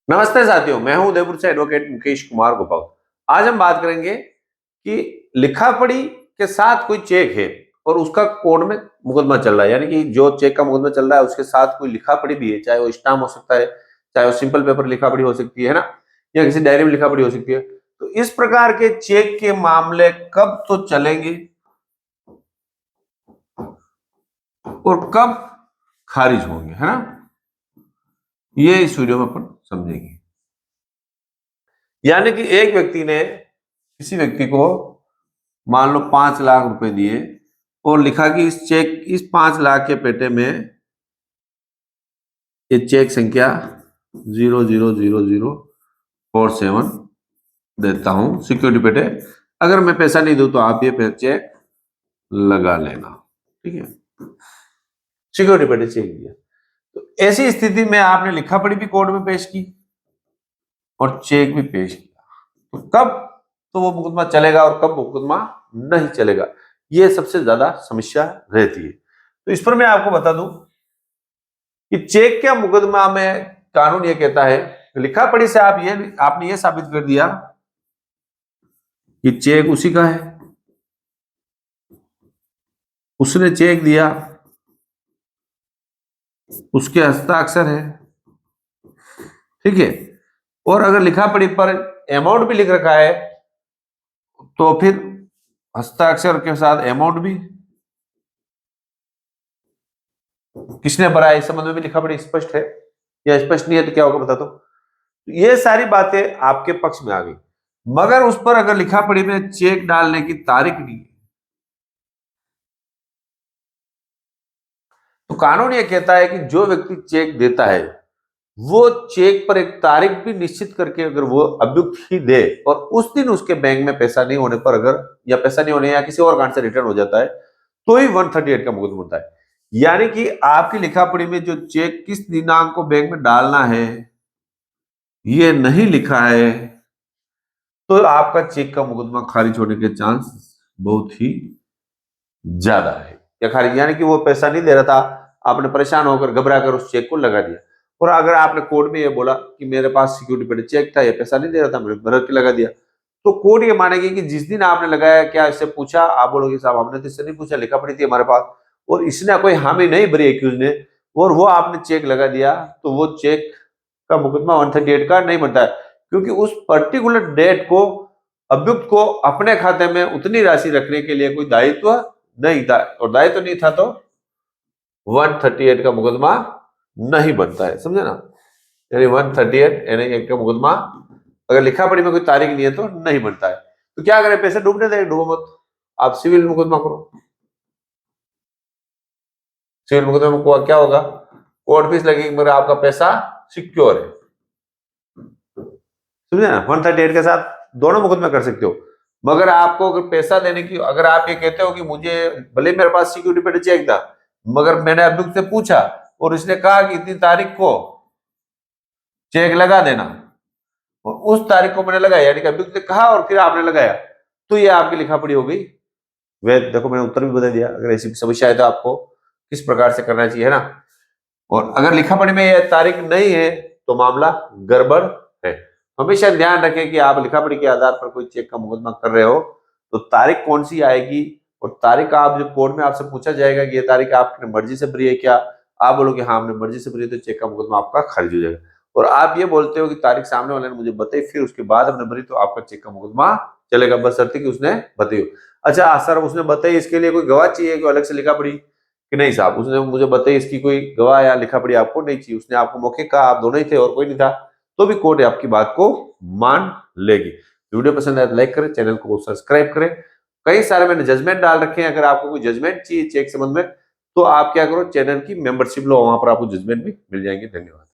नमस्ते साथियों, मैं हूं उदयपुर से एडवोकेट मुकेश कुमार गोपाल। आज हम बात करेंगे कि लिखा पढ़ी के साथ कोई चेक है और उसका कोर्ट में मुकदमा चल रहा है, यानी कि जो चेक का मुकदमा चल रहा है उसके साथ कोई लिखा पढ़ी भी है, चाहे वो स्टाम्प हो सकता है, चाहे वो सिंपल पेपर लिखा पढ़ी हो सकती है ना, या किसी डायरी में लिखा पढ़ी हो सकती है। तो इस प्रकार के चेक के मामले कब तो चलेंगे और कब खारिज होंगे, है ना, ये इस वीडियो में अपन समझेंगे। यानी कि एक व्यक्ति ने किसी व्यक्ति को मान लो 5 लाख रुपए दिए और लिखा कि इस 5 लाख के पेटे में ये चेक संख्या 000047 देता हूं सिक्योरिटी पेटे, अगर मैं पैसा नहीं दूं तो आप ये चेक लगा लेना, ठीक है। सिक्योरिटी पेटे चेक दिया, तो ऐसी स्थिति में आपने लिखा पढ़ी भी कोर्ट में पेश की और चेक भी पेश किया, तो कब तो वो मुकदमा चलेगा और कब मुकदमा नहीं चलेगा, ये सबसे ज्यादा समस्या रहती है। तो इस पर मैं आपको बता दूं कि चेक के मुकदमा में कानून ये कहता है, लिखा पढ़ी से आपने ये साबित कर दिया कि चेक उसी का है, उसने चेक दिया, उसके हस्ताक्षर है, ठीक है। और अगर लिखा पढ़ी पर अमाउंट भी लिख रखा है तो फिर हस्ताक्षर के साथ अमाउंट भी किसने भरा है इस संबंध में भी लिखा पढ़ी स्पष्ट है, या स्पष्ट नहीं है तो क्या होगा बता दो। ये सारी बातें आपके पक्ष में आ गई, मगर उस पर अगर लिखा पढ़ी में चेक डालने की तारीख नहीं है तो कानून ये कहता है कि जो व्यक्ति चेक देता है वो चेक पर एक तारीख भी निश्चित करके अगर वो अभियुक्त ही दे और उस दिन उसके बैंक में पैसा नहीं होने पर अगर या पैसा नहीं होने या किसी और कारण से रिटर्न हो जाता है तो ही 138 का मुकदमा होता है। यानी कि आपकी लिखा पढ़ी में जो चेक किस दिनांक को बैंक में डालना है ये नहीं लिखा है तो आपका चेक का मुकदमा खारिज होने के चांस बहुत ही ज्यादा है। या खारिज यानी कि वो पैसा नहीं दे रहा था, आपने परेशान होकर घबरा कर उस चेक को लगा दिया, और अगर आपने कोर्ट में ये बोला कि मेरे पास सिक्योरिटी पे चेक था, ये पैसा नहीं दे रहा था, मैंने भर के लगा दिया, तो कोर्ट ये मानेगी कि जिस दिन आपने लगाया क्या इससे पूछा, आप बोलोगे साहब हमने तो इससे नहीं पूछा, लिखा पड़ी थी हमारे पास और इसने कोई हामी नहीं भरी एक्यूज ने और वो आपने चेक लगा दिया, तो वो चेक का मुकदमा 138 का नहीं बनता है, क्योंकि उस पर्टिकुलर डेट को अभियुक्त को अपने खाते में उतनी राशि रखने के लिए कोई दायित्व नहीं था, और दायित्व नहीं था तो 138 का मुकदमा नहीं बनता है, समझे ना। यानी 138 यानी एक का मुकदमा अगर लिखा पढ़ी में कोई तारीख नहीं है तो नहीं बनता है। तो क्या करें, पैसे डूबने दें, डूबो मत, आप सिविल मुकदमा करो। सिविल मुकदमा में क्या होगा, कोर्ट फीस लगेगी मगर आपका पैसा सिक्योर है, समझे ना। 138 के साथ दोनों मुकदमे कर सकते हो, मगर आपको अगर पैसा देने की, अगर आप ये कहते हो कि मुझे भले मेरे पास सिक्योरिटी पे चेक था मगर मैंने अभियुक्त से पूछा और इसने कहा कि इतनी तारीख को चेक लगा देना और उस तारीख को मैंने लगाया, यानी कि अभियुक्त ने कहा और फिर आपने लगाया, तो ये आपकी लिखा पढ़ी हो गई वैध। देखो मैंने उत्तर भी बता दिया, अगर ऐसी समस्या है तो आपको किस प्रकार से करना चाहिए, है ना। और अगर लिखा पढ़ी में ये तारीख नहीं है तो मामला गड़बड़ है। हमेशा ध्यान रखें कि आप लिखा पढ़ी के आधार पर कोई चेक का मुकदमा कर रहे हो तो तारीख कौन सी आएगी, और तारीख आप जब कोर्ट में आपसे पूछा जाएगा कि ये तारीख आपने मर्जी से भरी है क्या, आप बोलोगे हाँ हमने मर्जी से भरी है, तो चेक का मुकदमा आपका खारिज हो जाएगा। और आप ये बोलते हो कि तारीख सामने वाले ने मुझे बताई फिर उसके बाद हमने भरी, तो आपका चेक का मुकदमा चलेगा, बशर्ते कि उसने बताई हो। अच्छा सर उसने बताई, इसके लिए कोई गवाह चाहिए कि अलग से लिखा पढ़ी, कि नहीं साहब उसने मुझे बताई, इसकी कोई गवाह या लिखा पढ़ी आपको नहीं चाहिए, उसने आपको मौके कहा, आप दोनों ही थे और कोई नहीं था, तो भी कोर्ट आपकी बात को मान लेगी। वीडियो पसंद आए तो लाइक करें, चैनल को सब्सक्राइब करें। कई सारे मैंने जजमेंट डाल रखे हैं, अगर आपको कोई जजमेंट चाहिए चेक संबंध में तो आप क्या करो, चैनल की मेंबरशिप लो, वहां पर आपको जजमेंट भी मिल जाएंगे। धन्यवाद।